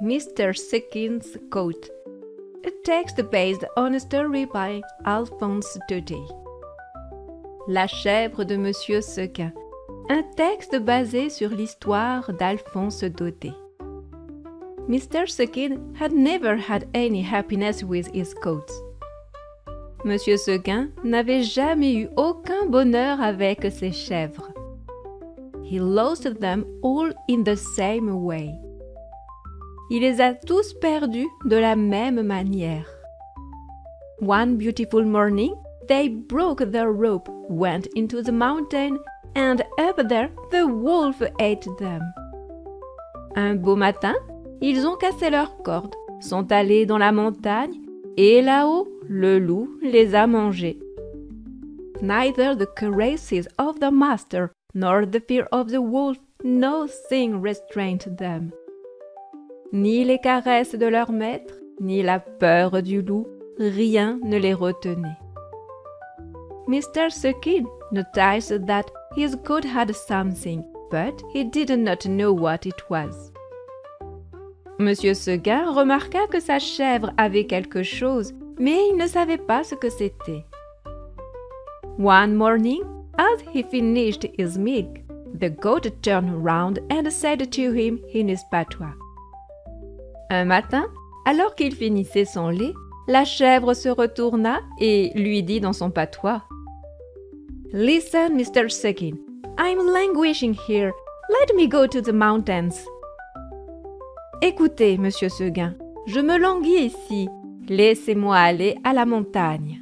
Mr. Sekin's Coat, a text based on a story by Alphonse Daudet. La chèvre de Monsieur Seguin, un texte basé sur l'histoire d'Alphonse Daudet. Mr. Seguin had never had any happiness with his coats. Monsieur Seguin n'avait jamais eu aucun bonheur avec ses chèvres. He lost them all in the same way. Il les a tous perdus de la même manière. One beautiful morning, they broke their rope, went into the mountain, and up there the wolf ate them. Un beau matin, ils ont cassé leurs cordes, sont allés dans la montagne, et là-haut, le loup les a mangés. Neither the caresses of the master nor the fear of the wolf, nothing restrained them. Ni les caresses de leur maître, ni la peur du loup, rien ne les retenait. Mr. Seguin noticed that his coat had something, but he did not know what it was. Monsieur Seguin remarqua que sa chèvre avait quelque chose, mais il ne savait pas ce que c'était. One morning, as he finished his milk, the goat turned round and said to him in his patois. Un matin, alors qu'il finissait son lait, la chèvre se retourna et lui dit dans son patois. Listen, Mr. Seguin, I'm languishing here. Let me go to the mountains. Écoutez, Monsieur Seguin, je me languis ici. Laissez-moi aller à la montagne.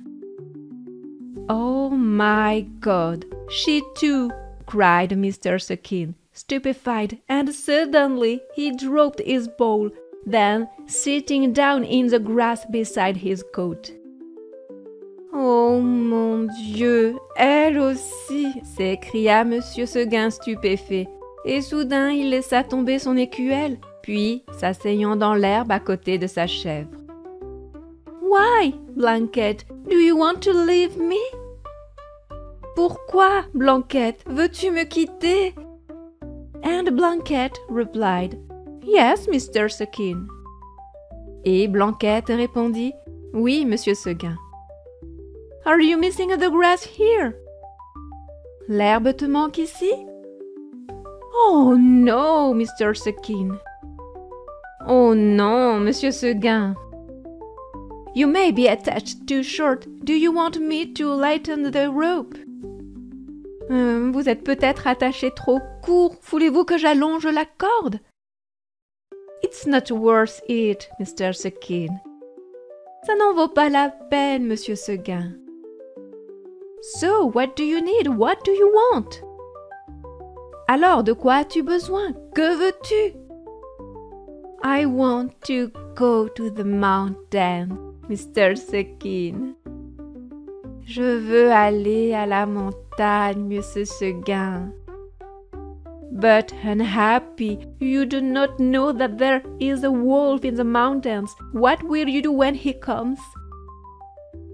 Oh my God, she too, cried Mr. Seguin, stupefied, and suddenly he dropped his bowl, then sitting down in the grass beside his goat. Oh mon Dieu, elle aussi, s'écria Monsieur Seguin stupéfait, et soudain il laissa tomber son écuelle, puis s'asseyant dans l'herbe à côté de sa chèvre. Why, Blanquette, do you want to leave me? Pourquoi, Blanquette, veux-tu me quitter? And Blanquette replied, Yes, Mr. Seguin. Et Blanquette répondit, Oui, Monsieur Seguin. Are you missing the grass here? L'herbe te manque ici? Oh no, Mr. Seguin. Oh non, Monsieur Seguin. You may be attached too short. Do you want me to lighten the rope? Vous êtes peut-être attaché trop court. Voulez-vous que j'allonge la corde? It's not worth it, Mr. Seguin. Ça n'en vaut pas la peine, Monsieur Seguin. So, what do you need? What do you want? Alors, de quoi as-tu besoin? Que veux-tu? I want to go to the mountain, Mr. Seguin. Je veux aller à la montagne, Monsieur Seguin. But unhappy, you do not know that there is a wolf in the mountains. What will you do when he comes?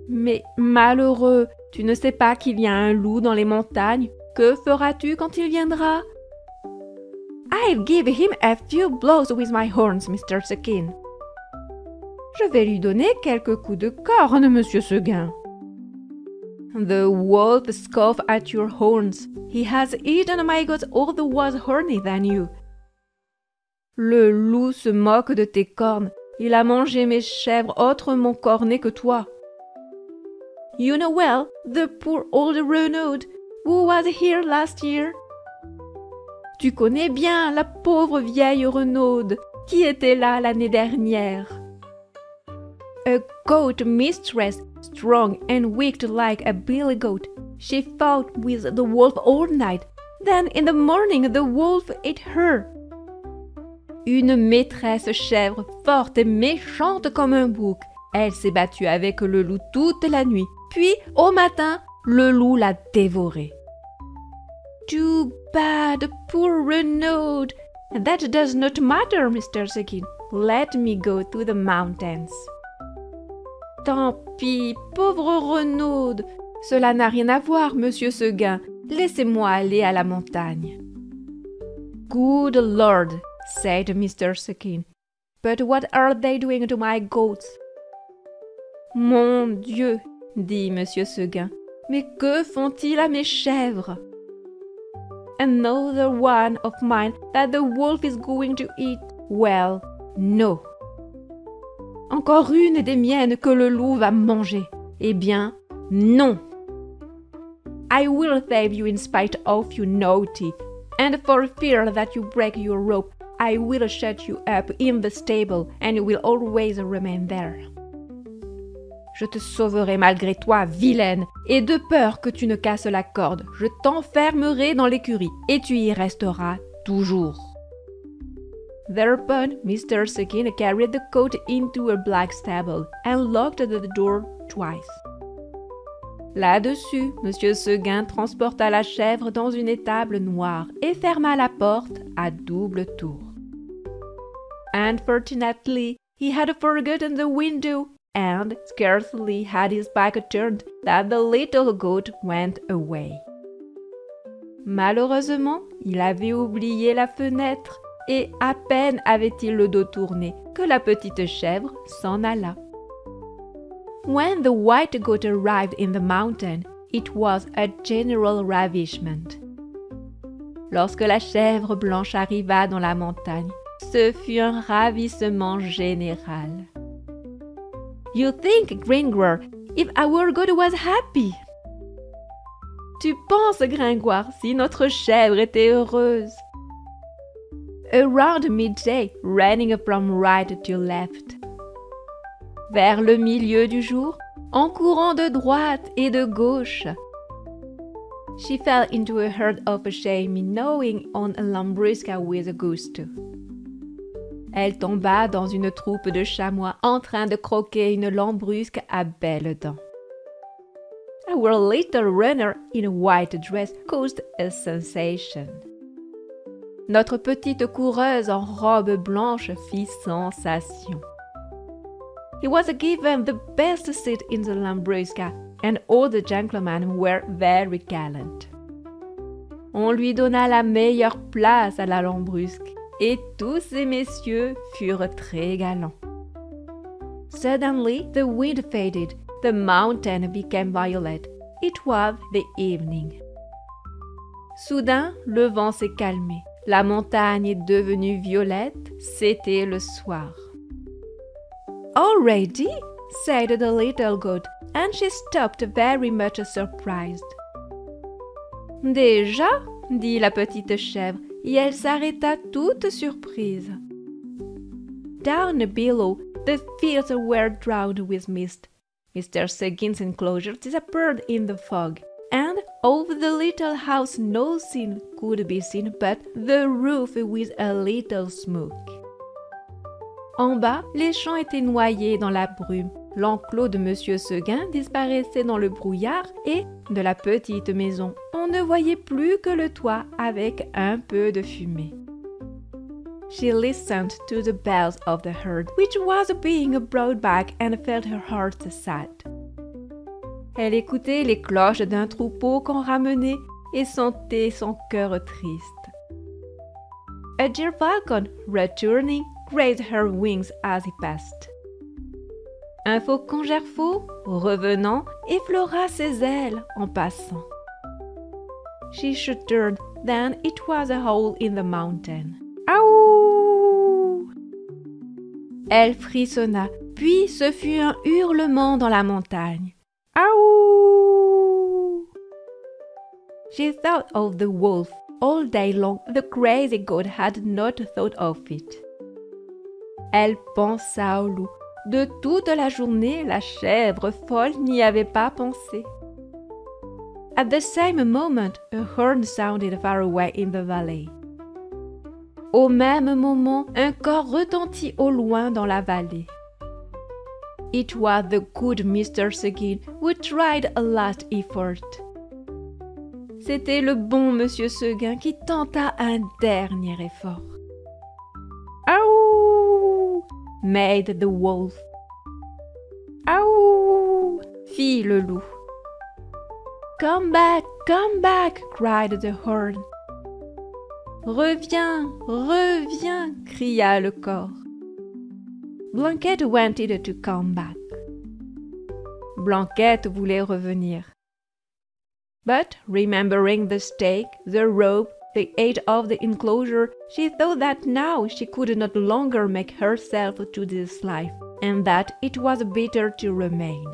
Mais malheureux, tu ne sais pas qu'il y a un loup dans les montagnes. Que feras-tu quand il viendra? I'll give him a few blows with my horns, Mr. Seguin. Je vais lui donner quelques coups de corne, Monsieur Seguin. The wolf scoffed at your horns. He has eaten my goats all the was horny than you. Le loup se moque de tes cornes. Il a mangé mes chèvres autrement cornées que toi. You know well the poor old Renaud who was here last year. Tu connais bien la pauvre vieille Renaude qui était là l'année dernière. A goat mistress, strong and weak like a billy goat, she fought with the wolf all night. Then in the morning the wolf ate her. Une maîtresse chèvre forte et méchante comme un bouc. Elle s'est battue avec le loup toute la nuit. Puis, au matin, le loup l'a dévorée. Too bad, poor Renaud. That does not matter, Mr. Seguin. Let me go to the mountains. Tant pis, pauvre Renaud. Cela n'a rien à voir, Monsieur Seguin. Laissez-moi aller à la montagne. Good Lord, said Mr. Seguin. But what are they doing to my goats? Mon Dieu, dit Monsieur Seguin, mais que font-ils à mes chèvres? Another one of mine that the wolf is going to eat. Well, no. Encore une des miennes que le loup va manger. Eh bien, non. I will save you in spite of you naughty, and for fear that you break your rope, I will shut you up in the stable, and you will always remain there. Je te sauverai malgré toi, vilaine, et de peur que tu ne casses la corde, je t'enfermerai dans l'écurie, et tu y resteras toujours. Thereupon, Mr. Seguin carried the coat into a black stable and locked the door twice. Là-dessus, Monsieur Seguin transporta la chèvre dans une étable noire et ferma la porte à double tour. Unfortunately, he had forgotten the window, and scarcely had his back turned that the little goat went away. Malheureusement, il avait oublié la fenêtre, et à peine avait-il le dos tourné que la petite chèvre s'en alla. When the white goat arrived in the mountain, it was a general ravishment. Lorsque la chèvre blanche arriva dans la montagne, ce fut un ravissement général. You think, Gringoire, if our goat was happy? Tu penses, Gringoire, si notre chèvre était heureuse? Around midday, running from right to left. Vers le milieu du jour, en courant de droite et de gauche. She fell into a herd of chamois gnawing on a lambrusca with gusto. Elle tomba dans une troupe de chamois en train de croquer une lambrusque à belles dents. Our little runner in a white dress caused a sensation. Notre petite coureuse en robe blanche fit sensation. He was given the best seat in the lambrusca, and all the gentlemen were very gallant. On lui donna la meilleure place à la lambrusque, et tous ces messieurs furent très galants. Suddenly, the wind faded, the mountain became violet. It was the evening. Soudain, le vent s'est calmé. La montagne est devenue violette, c'était le soir. Already? Said the little goat, and she stopped very much surprised. Déjà? Dit la petite chèvre, et elle s'arrêta toute surprise. Down below, the fields were drowned with mist. Mr. Seguin's enclosure disappeared in the fog, and of the little house nothing could be seen but the roof with a little smoke. En bas, les champs étaient noyés dans la brume. L'enclos de Monsieur Seguin disparaissait dans le brouillard et, de la petite maison, on ne voyait plus que le toit avec un peu de fumée. She listened to the bells of the herd, which was being brought back, and felt her heart sad. Elle écoutait les cloches d'un troupeau qu'on ramenait et sentait son cœur triste. A deer falcon, returning, raised her wings as he passed. Un faucon gerfaut, revenant, effleura ses ailes en passant. She shuddered, then it was a hole in the mountain. Aouh! Elle frissonna, puis ce fut un hurlement dans la montagne. Aouh! She thought of the wolf. All day long, the crazy goat had not thought of it. Elle pensa au loup. De toute la journée, la chèvre folle n'y avait pas pensé. At the same moment, a horn sounded far away in the valley. Au même moment, un cor retentit au loin dans la vallée. It was the good Mr. Seguin who tried a last effort. C'était le bon Monsieur Seguin qui tenta un dernier effort. Aouh! Made the wolf. Aouh! Fit le loup. Come back, cried the horn. Reviens, reviens, cria le cor. Blanquette wanted to come back. Blanquette voulait revenir. But remembering the stake, the rope, the age of the enclosure, she thought that now she could not longer make herself to this life, and that it was better to remain.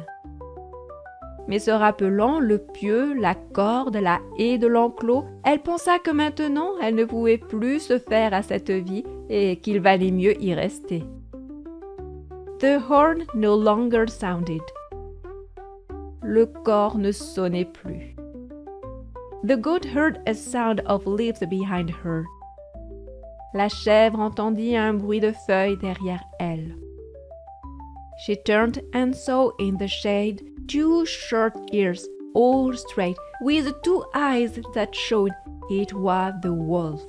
Mais se rappelant le pieu, la corde, la haie de l'enclos, elle pensa que maintenant elle ne pouvait plus se faire à cette vie et qu'il valait mieux y rester. The horn no longer sounded. Le cor ne sonnait plus. The goat heard a sound of leaves behind her. La chèvre entendit un bruit de feuilles derrière elle. She turned and saw in the shade 2 short ears, all straight, with 2 eyes that showed it was the wolf.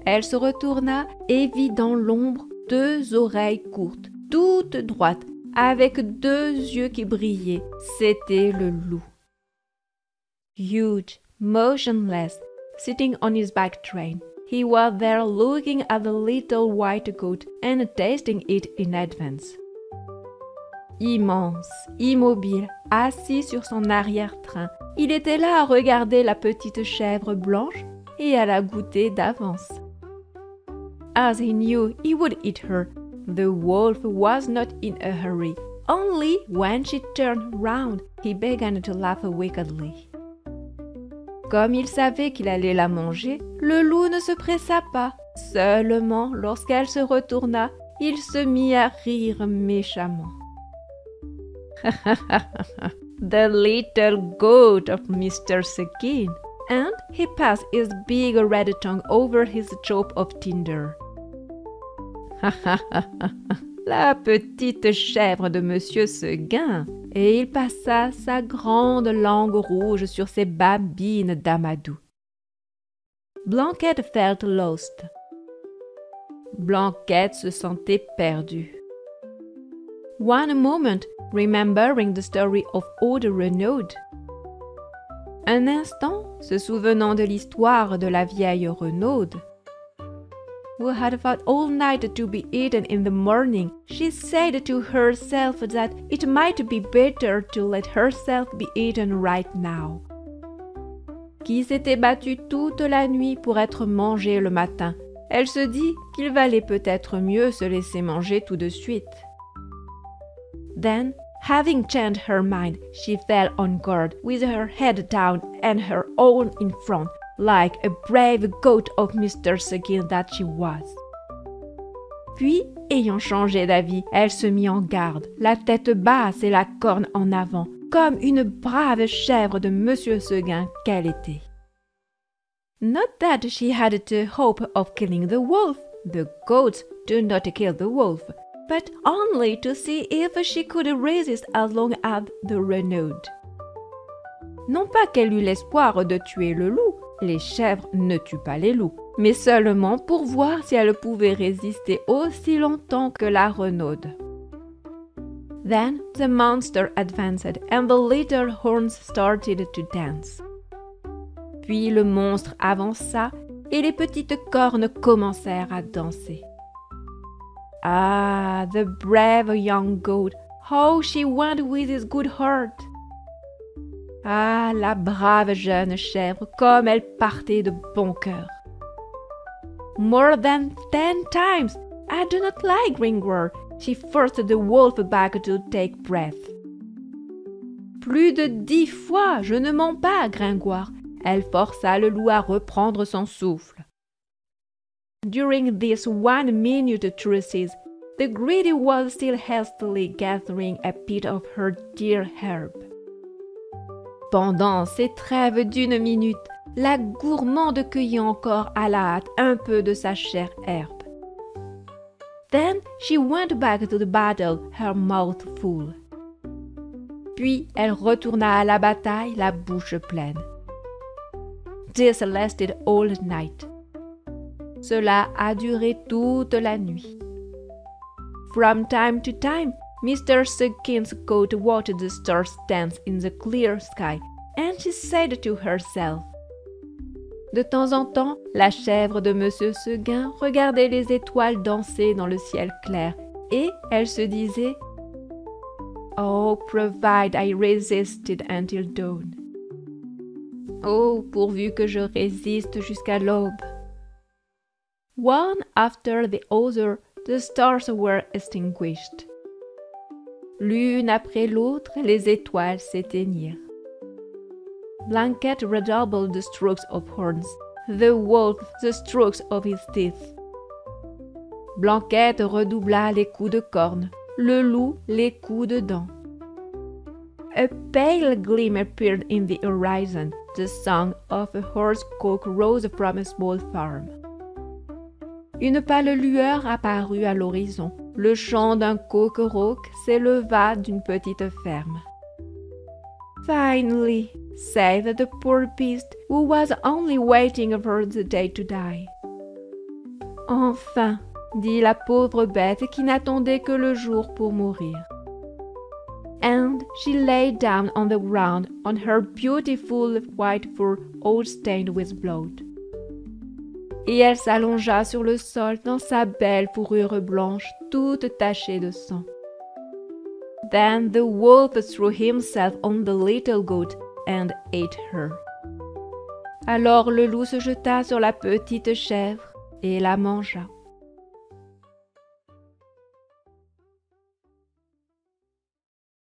Elle se retourna et vit dans l'ombre 2 oreilles courtes, toutes droites, avec 2 yeux qui brillaient. C'était le loup. Huge, motionless, sitting on his back train, he was there looking at the little white goat and tasting it in advance. Immense, immobile, assis sur son arrière-train, il était là à regarder la petite chèvre blanche et à la goûter d'avance. As he knew he would eat her, the wolf was not in a hurry. Only when she turned round, he began to laugh wickedly. Comme il savait qu'il allait la manger, le loup ne se pressa pas. Seulement, lorsqu'elle se retourna, il se mit à rire méchamment. The little goat of Mr. Seguin, and he passed his big red tongue over his chop of tinder. La petite chèvre de Monsieur Seguin, et il passa sa grande langue rouge sur ses babines d'amadou. Blanquette felt lost. Blanquette se sentait perdue. One moment, remembering the story of old Renaud. Un instant, se souvenant de l'histoire de la vieille Renaud, who had fought all night to be eaten in the morning, she said to herself that it might be better to let herself be eaten right now. Qui s'était battue toute la nuit pour être mangée le matin, elle se dit qu'il valait peut-être mieux se laisser manger tout de suite. Then, having changed her mind, she fell on guard, with her head down and her own in front, like a brave goat of Mr. Seguin that she was. Puis, ayant changé d'avis, elle se mit en garde, la tête basse et la corne en avant, comme une brave chèvre de Monsieur Seguin qu'elle était. Not that she had the hope of killing the wolf. The goats do not kill the wolf, but only to see if she could resist as long as the Renaud. Non pas qu'elle eût l'espoir de tuer le loup, les chèvres ne tuent pas les loups, mais seulement pour voir si elle pouvait résister aussi longtemps que la Renaud. Then the monster advanced and the little horns started to dance. Puis le monstre avança et les petites cornes commencèrent à danser. Ah, the brave young goat, how she went with his good heart! Ah, la brave jeune chèvre, comme elle partait de bon cœur. More than 10 times, I do not like Gringoire, she forced the wolf back to take breath. Plus de 10 fois, je ne mens pas, Gringoire, elle força le loup à reprendre son souffle. During this 1 minute truces, the greedy was still hastily gathering a bit of her dear herb. Pendant ces trêves d'1 minute, la gourmande cueillit encore à la hâte un peu de sa chère herbe. Then she went back to the battle, her mouth full. Puis elle retourna à la bataille, la bouche pleine. This lasted all night. Cela a duré toute la nuit. From time to time, Mr. Seguin's goat watched the stars dance in the clear sky, and she said to herself. De temps en temps, la chèvre de Monsieur Seguin regardait les étoiles danser dans le ciel clair, Et elle se disait « Oh, provide I resisted until dawn. » Oh, pourvu que je résiste jusqu'à l'aube. One after the other, the stars were extinguished. L'une après l'autre, les étoiles s'éteignirent. Blanket redoubled the strokes of horns, the wolf the strokes of his teeth. Blanquette redoubla les coups de cornes, le loup les coups de dents. A pale gleam appeared in the horizon. The song of a horse cock rose from a small farm. Une pâle lueur apparut à l'horizon. Le chant d'un coq rauque s'éleva d'une petite ferme. Finally, said the poor beast, who was only waiting for the day to die. Enfin, dit la pauvre bête qui n'attendait que le jour pour mourir. And she lay down on the ground on her beautiful white fur all stained with blood. Et elle s'allongea sur le sol dans sa belle fourrure blanche toute tachée de sang. Then the wolf threw himself on the little goat and ate her. Alors le loup se jeta sur la petite chèvre et la mangea.